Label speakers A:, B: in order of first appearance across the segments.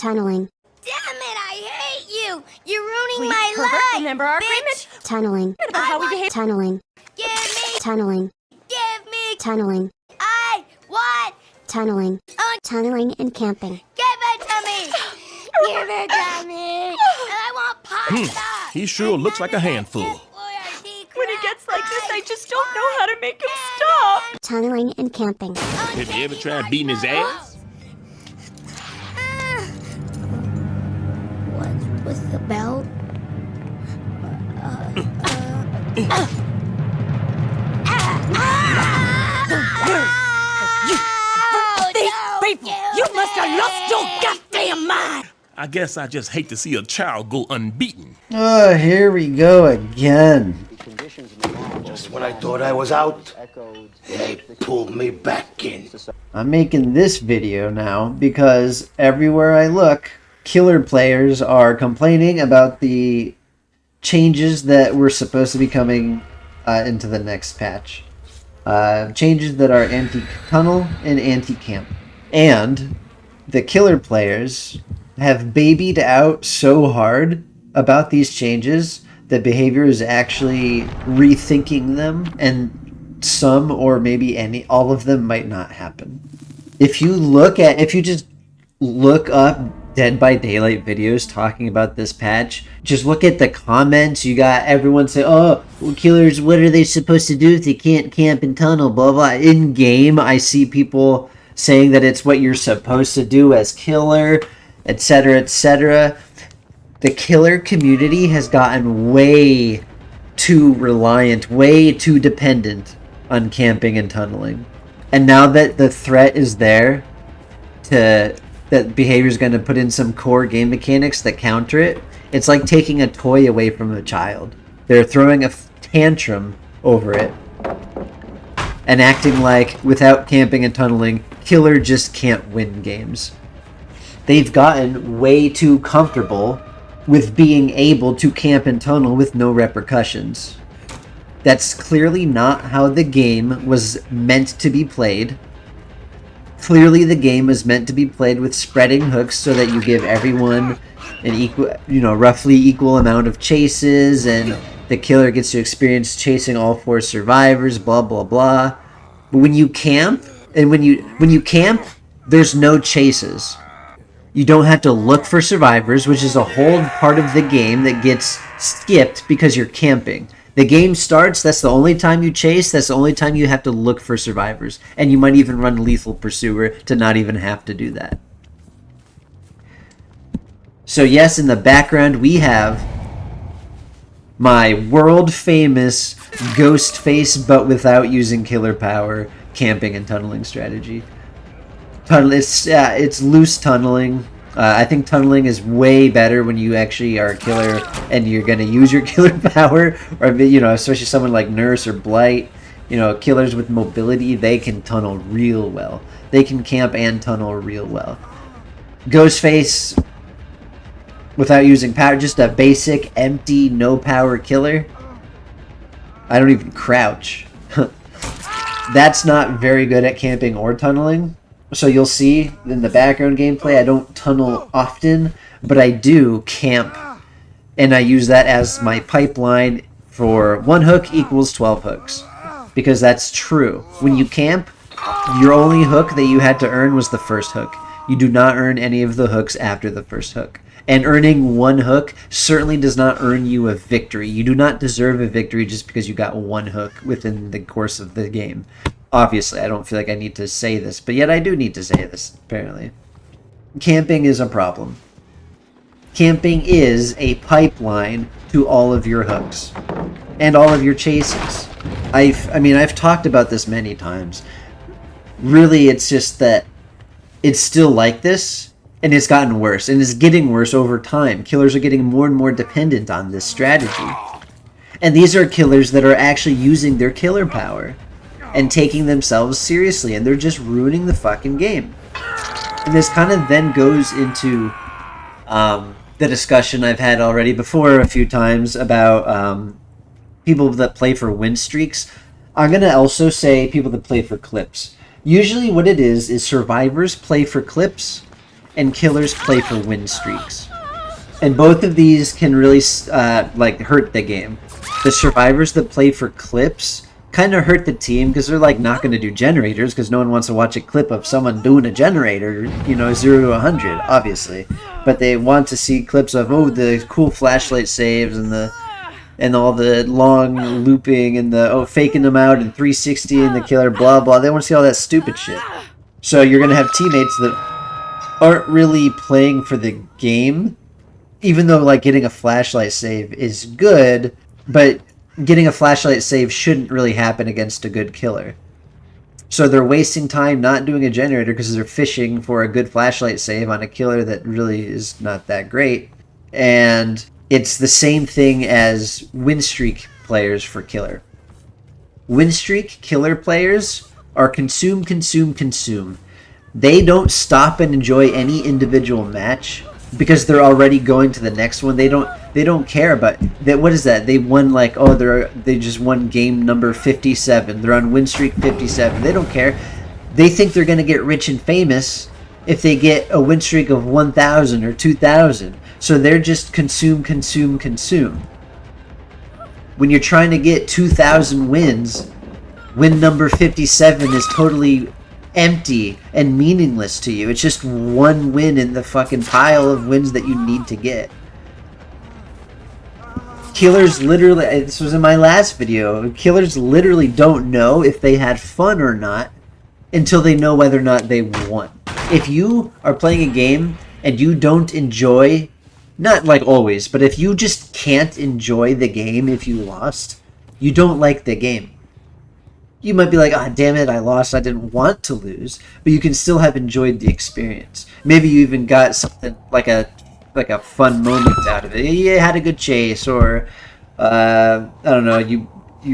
A: Tunneling.
B: Damn it, I hate you! You're ruining
C: Please,
B: my
C: Herbert,
B: life!
C: remember our
B: bitch.
C: agreement?
A: Tunneling.
C: About how we behave.
A: Tunneling.
B: Give me!
A: Tunneling.
B: Give me!
A: Tunneling.
B: I want!
A: Tunneling. Tunneling and camping.
B: Give it to me! Give it to me! And I want pasta!
D: He sure looks like a handful.
C: When he gets like this, I just don't know how to make him stop.
A: Tunneling and camping.
D: Have you ever tried beating his ass?
B: What was the bell?
C: You must have lost your goddamn mind.
D: I guess I just hate to see a child go unbeaten.
E: Oh, here we go again.
F: Just when I thought I was out, they pulled me back in.
E: I'm making this video now because everywhere I look, killer players are complaining about the changes that were supposed to be coming into the next patch. Changes that are anti-tunnel and anti-camp. And the killer players have babied out so hard about these changes that behavior is actually rethinking them, and some or maybe all of them might not happen. If you just look up Dead by Daylight videos talking about this patch, just look at the comments. You got everyone say, oh, well, killers, what are they supposed to do if they can't camp and tunnel, blah blah. In game I see people saying that it's what you're supposed to do as killer, etc., etc. The killer community has gotten way too reliant, way too dependent on camping and tunneling. And now that the threat is there that behavior is going to put in some core game mechanics that counter it, it's like taking a toy away from a child. They're throwing a tantrum over it and acting like without camping and tunneling, killer just can't win games. They've gotten way too comfortable with being able to camp and tunnel with no repercussions. That's clearly not how the game was meant to be played. Clearly the game was meant to be played with spreading hooks so that you give everyone an equal, roughly equal amount of chases, and the killer gets to experience chasing all 4 survivors, blah blah blah. But when you camp, when you camp, there's no chases. You don't have to look for survivors, which is a whole part of the game that gets skipped because you're camping. The game starts, that's the only time you chase, that's the only time you have to look for survivors. And you might even run Lethal Pursuer to not even have to do that. So yes, in the background we have my world-famous ghost face, but without using killer power, camping and tunneling strategy. It's loose tunneling. I think tunneling is way better when you actually are a killer and you're going to use your killer power, or especially someone like Nurse or Blight. Killers with mobility, they can tunnel real well. They can camp and tunnel real well. Ghostface, without using power, just a basic, empty, no power killer. I don't even crouch. That's not very good at camping or tunneling. So you'll see in the background gameplay, I don't tunnel often, but I do camp. And I use that as my pipeline for 1 hook equals 12 hooks. Because that's true. When you camp, your only hook that you had to earn was the first hook. You do not earn any of the hooks after the first hook. And earning 1 hook certainly does not earn you a victory. You do not deserve a victory just because you got 1 hook within the course of the game. Obviously, I don't feel like I need to say this, but yet I do need to say this, apparently. Camping is a problem. Camping is a pipeline to all of your hooks and all of your chases. I've talked about this many times. Really, it's just that it's still like this, and it's gotten worse, and it's getting worse over time. Killers are getting more and more dependent on this strategy. And these are killers that are actually using their killer power and taking themselves seriously, and they're just ruining the fucking game. And this kind of then goes into the discussion I've had already before a few times about people that play for win streaks. I'm going to also say people that play for clips. Usually what it is survivors play for clips, and killers play for win streaks. And both of these can really like hurt the game. The survivors that play for clips kind of hurt the team because they're like not going to do generators because no one wants to watch a clip of someone doing a generator, you know, 0 to 100, obviously. But they want to see clips of, oh, the cool flashlight saves and all the long looping and the faking them out and 360 and the killer, blah blah. They want to see all that stupid shit. So you're going to have teammates that aren't really playing for the game, even though like getting a flashlight save is good, but getting a flashlight save shouldn't really happen against a good killer. So they're wasting time not doing a generator because they're fishing for a good flashlight save on a killer that really is not that great. And it's the same thing as win streak players for killer. Win streak killer players are consume, consume, consume. They don't stop and enjoy any individual match because they're already going to the next one. They don't care about that. What is that? They won like, oh, they just won game number 57. They're on win streak 57. They don't care. They think they're going to get rich and famous if they get a win streak of 1,000 or 2,000. So they're just consume, consume, consume. When you're trying to get 2,000 wins, win number 57 is totally empty and meaningless to you. It's just one win in the fucking pile of wins that you need to get. Killers literally, this was in my last video, killers literally don't know if they had fun or not until they know whether or not they won. If you are playing a game and you don't enjoy, not like always, but if you just can't enjoy the game if you lost, you don't like the game. You might be like, ah, damn it, I lost, I didn't want to lose, but you can still have enjoyed the experience. Maybe you even got something like a fun moment out of it. You had a good chase, or I don't know, you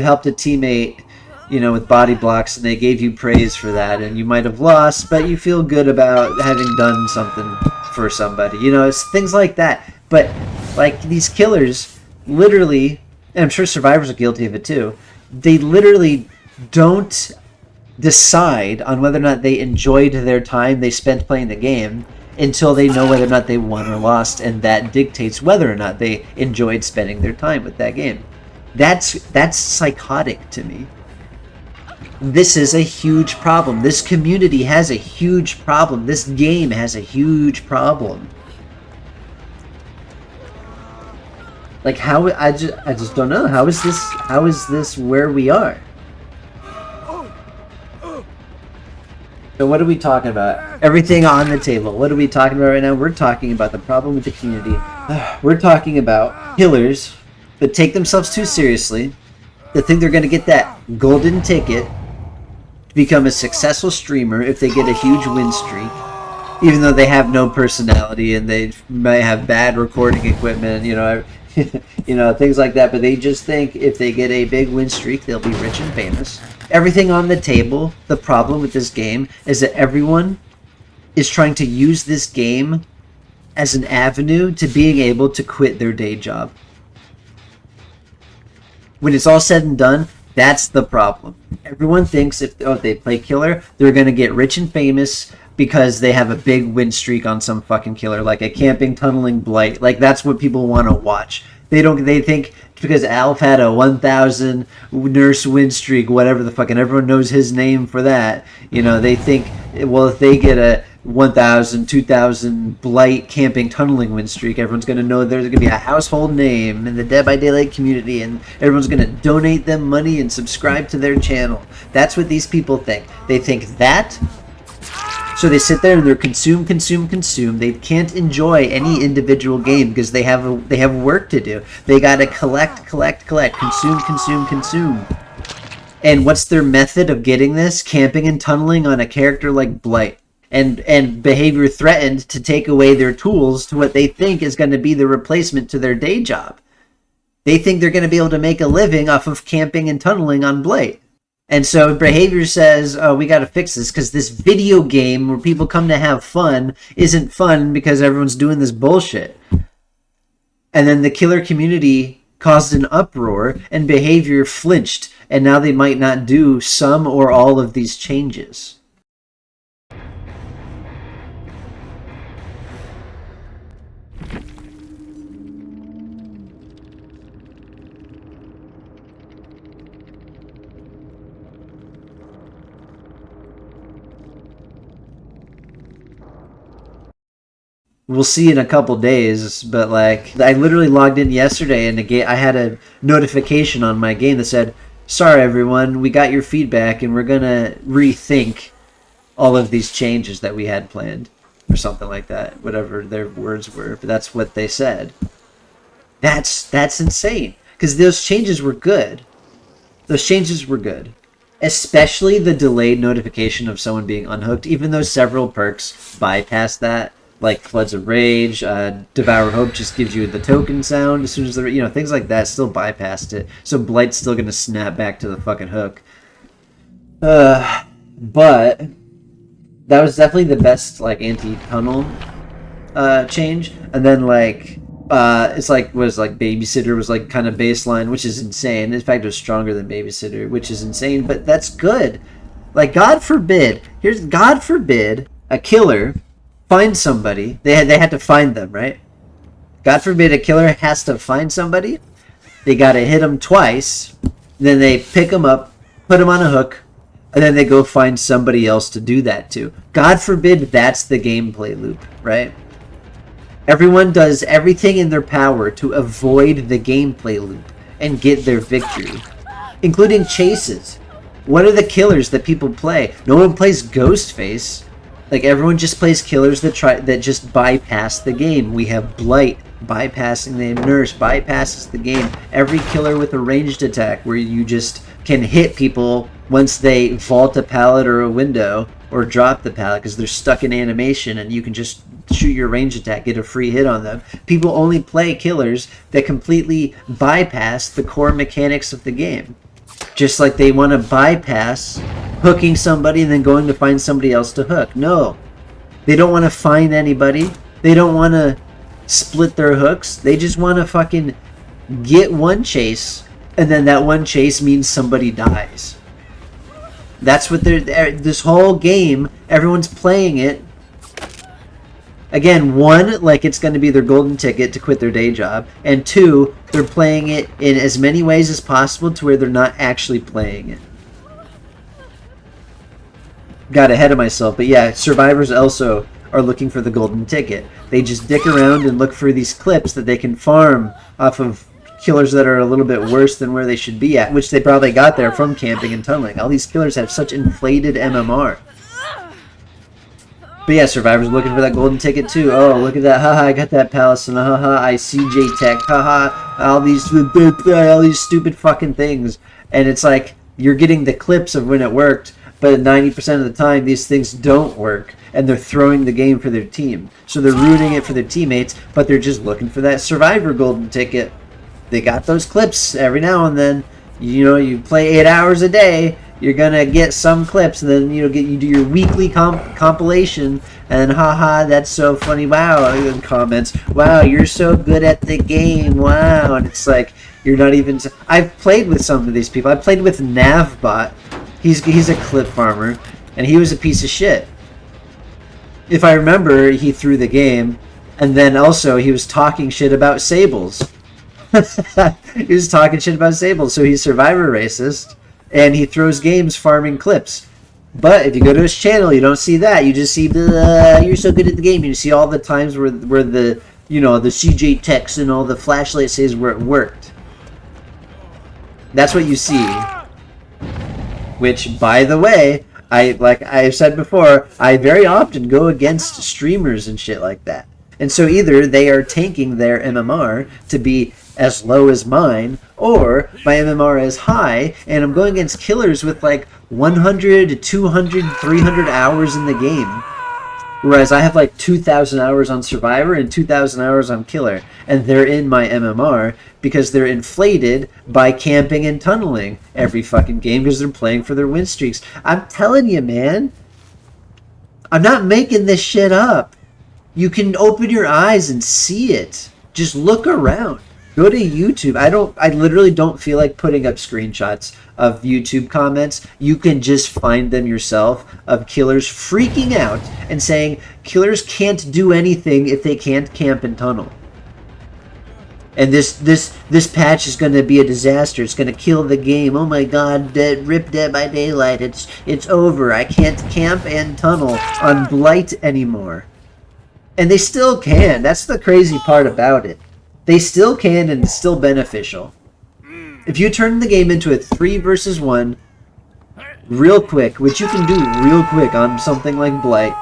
E: helped a teammate, you know, with body blocks, and they gave you praise for that, and you might have lost, but you feel good about having done something for somebody. You know, it's things like that. But like these killers, literally, and I'm sure survivors are guilty of it too, they literally don't decide on whether or not they enjoyed their time they spent playing the game until they know whether or not they won or lost, and that dictates whether or not they enjoyed spending their time with that game. That's psychotic to me. This is a huge problem. This community has a huge problem. This game has a huge problem. Like, how I just don't know. How is this where we are? So what are we talking about? Everything on the table. What are we talking about right now? We're talking about the problem with the community. We're talking about killers that take themselves too seriously, that think they're going to get that golden ticket to become a successful streamer if they get a huge win streak, even though they have no personality and they may have bad recording equipment, you know, you know, things like that. But they just think if they get a big win streak, they'll be rich and famous. Everything on the table. The problem with this game is that everyone is trying to use this game as an avenue to being able to quit their day job. When it's all said and done, that's the problem. Everyone thinks if they play killer, they're going to get rich and famous because they have a big win streak on some fucking killer, like a camping, tunneling blight. Like, that's what people want to watch. They think because Alf had a 1,000 nurse win streak, whatever the fuck, and everyone knows his name for that. You know, they think, well, if they get a 1,000, 2,000 blight camping tunneling win streak, everyone's going to know there's going to be a household name in the Dead by Daylight community, and everyone's going to donate them money and subscribe to their channel. That's what these people think. They think that. So they sit there and they're consume. They can't enjoy any individual game because they have work to do. They gotta collect, consume. And what's their method of getting this? Camping and tunneling on a character like Blight. And behavior threatened to take away their tools to what they think is going to be the replacement to their day job. They think they're going to be able to make a living off of camping and tunneling on Blight. And so behavior says, oh, we got to fix this because this video game where people come to have fun isn't fun because everyone's doing this bullshit. And then the killer community caused an uproar and behavior flinched, and now they might not do some or all of these changes. we'll see in a couple days. But like, I literally logged in yesterday and I had a notification on my game that said, "Sorry everyone, we got your feedback and we're gonna rethink all of these changes that we had planned," or something like that. Whatever their words were, but that's what they said. That's insane, because those changes were good. Those changes were good. Especially the delayed notification of someone being unhooked, even though several perks bypass that, like Floods of Rage, Devour Hope just gives you the token sound as soon as the, things like that still bypassed it. So Blight's still gonna snap back to the fucking hook. But that was definitely the best, like, anti-tunnel change. And then, like, it's like, Babysitter was like kind of baseline, which is insane. In fact, it was stronger than Babysitter, which is insane, but that's good. Like, God forbid a killer finds somebody. They had to find them, right? God forbid a killer has to find somebody. They gotta hit them twice. Then they pick them up, put them on a hook, and then they go find somebody else to do that to. God forbid that's the gameplay loop, right? Everyone does everything in their power to avoid the gameplay loop and get their victory, including chases. What are the killers that people play? No one plays Ghostface. Like, everyone just plays killers that just bypass the game. We have Blight bypassing the Nurse, bypasses the game. Every killer with a ranged attack where you just can hit people once they vault a pallet or a window or drop the pallet because they're stuck in animation, and you can just shoot your range attack, get a free hit on them. People only play killers that completely bypass the core mechanics of the game. Just like they want to bypass hooking somebody and then going to find somebody else to hook. No. They don't want to find anybody. They don't want to split their hooks. They just want to fucking get one chase, and then that one chase means somebody dies. That's what this whole game, everyone's playing it. Again, one, like it's going to be their golden ticket to quit their day job. And two, they're playing it in as many ways as possible to where they're not actually playing it. Got ahead of myself, but yeah, survivors also are looking for the golden ticket. They just dick around and look for these clips that they can farm off of killers that are a little bit worse than where they should be at, which they probably got there from camping and tunneling. All these killers have such inflated MMR. But yeah, survivors looking for that golden ticket too. Oh, look at that. Haha, I got that palace, and haha, I CJ tech. Haha, all these stupid fucking things. And it's like, you're getting the clips of when it worked, but 90% of the time, these things don't work. And they're throwing the game for their team. So they're ruining it for their teammates, but they're just looking for that survivor golden ticket. They got those clips every now and then. You play 8 hours a day, you're gonna get some clips, and then you do your weekly compilation, and haha, that's so funny, wow, and comments, wow, you're so good at the game, wow. And it's like, you're not even. I've played with some of these people. I played with Navbot. He's a clip farmer, and he was a piece of shit. If I remember, he threw the game, and then also he was talking shit about Sables. He was talking shit about Sables, so he's survivor racist, and he throws games farming clips. But if you go to his channel, you don't see that. You just see you're so good at the game. You see all the times where the the CJ text and all the flashlight says where it worked. That's what you see. Which, by the way, like I've said before, I very often go against streamers and shit like that. And so either they are tanking their MMR to be as low as mine, or my MMR is high, and I'm going against killers with like 100, 200, 300 hours in the game. Whereas I have like 2,000 hours on Survivor and 2,000 hours on Killer, and they're in my MMR because they're inflated by camping and tunneling every fucking game because they're playing for their win streaks. I'm telling you, man. I'm not making this shit up. You can open your eyes and see it. Just look around. Go to YouTube. I literally don't feel like putting up screenshots of YouTube comments. You can just find them yourself of killers freaking out and saying killers can't do anything if they can't camp and tunnel. And this patch is going to be a disaster. It's going to kill the game. Oh my god, rip Dead by Daylight. It's over. I can't camp and tunnel on Blight anymore. And they still can. That's the crazy part about it. They still can, and it's still beneficial. If you turn the game into a 3 versus 1 real quick, which you can do real quick on something like Blight,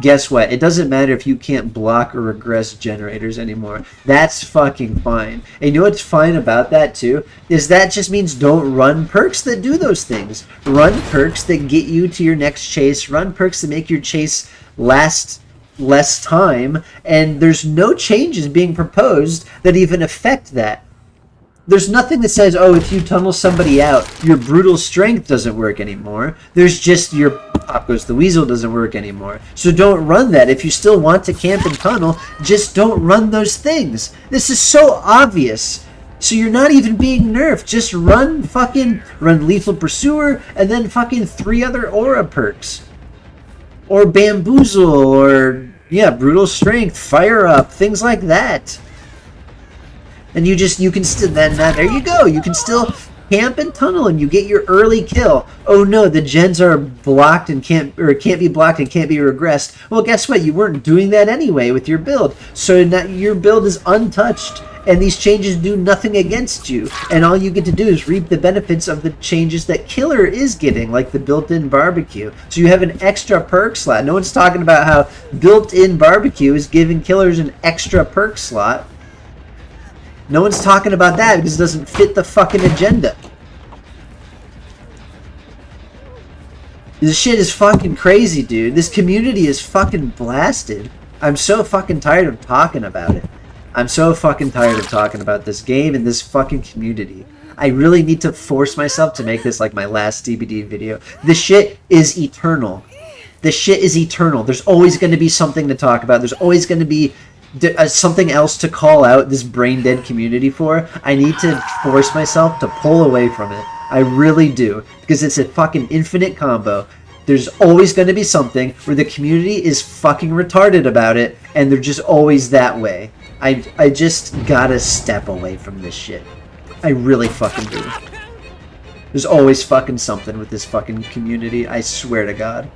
E: guess what? It doesn't matter if you can't block or regress generators anymore. That's fucking fine. And you know what's fine about that too? Is that just means don't run perks that do those things. Run perks that get you to your next chase. Run perks that make your chase last less time. And there's no changes being proposed that even affect that. There's nothing that says, oh, if you tunnel somebody out, your brutal strength doesn't work anymore. There's just your Pop Goes the Weasel doesn't work anymore. So don't run that. If you still want to camp and tunnel, just don't run those things. This is so obvious. So you're not even being nerfed. Just run Lethal Pursuer and then fucking 3 other aura perks. Or Bamboozle or, yeah, Brutal Strength, Fire Up, things like that. And you can still, then there you go. You can still camp and tunnel and you get your early kill. Oh no, the gens are blocked and can't be blocked and can't be regressed. Well, guess what? You weren't doing that anyway with your build. So now your build is untouched and these changes do nothing against you. And all you get to do is reap the benefits of the changes that Killer is getting, like the built-in barbecue. So you have an extra perk slot. No one's talking about how built-in barbecue is giving killers an extra perk slot. No one's talking about that because it doesn't fit the fucking agenda. This shit is fucking crazy, dude. This community is fucking blasted. I'm so fucking tired of talking about it. I'm so fucking tired of talking about this game and this fucking community. I really need to force myself to make this like my last DBD video. This shit is eternal. This shit is eternal. There's always going to be something to talk about. There's always going to be something else to call out this brain dead community for. I need to force myself to pull away from it. I really do, because it's a fucking infinite combo. There's always going to be something where the community is fucking retarded about it, and they're just always that way. I just gotta step away from this shit. I really fucking do. There's always fucking something with this fucking community, I swear to God.